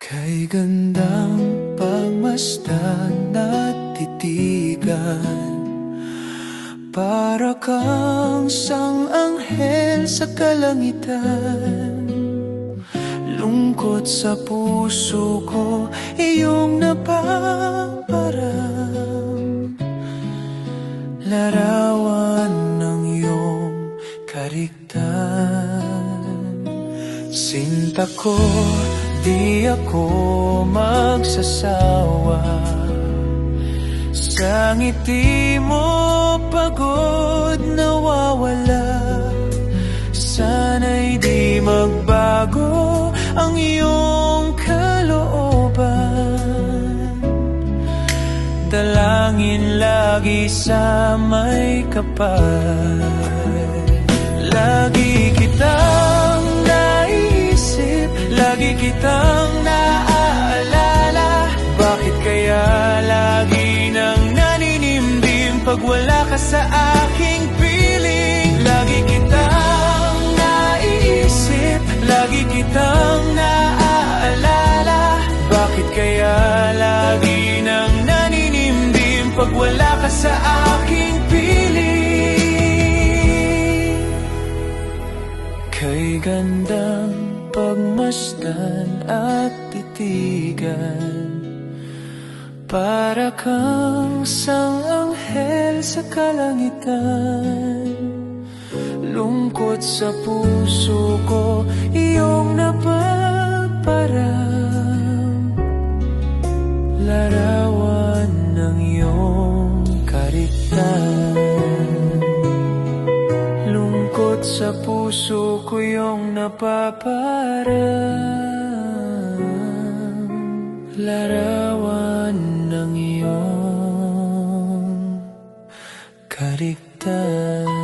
Kay gandang pagmasdan at titigan, para kang sang-anghel sa kalangitan. Lungkot sa puso ko, iyong napaparam. Larawan ng iyong karigtan. Sinta ko, di ako magsasawa. Sa ngiti mo pagod nawawala. Sana'y di magbago ang iyong kalooban. Dalangin lagi sa may kapal. Lagi kitang naisip, lagi kitang naaalala. Bakit kaya lagi nang naninimdim pag wala ka sa aking piling? Lagi kitang naiisip, lagi kitang naaalala. Bakit kaya lagi nang naninimdim pag wala ka sa aking piling? Kay gandang pagmasdan at titigan, para kang sang-anghel sa kalangitan. Lungkot sa puso ko, iyong napaparam. Larawan ng iyong karigtan. Lungkot sa puso ko, iyong napaparam. Larawan ng iyong karigtan.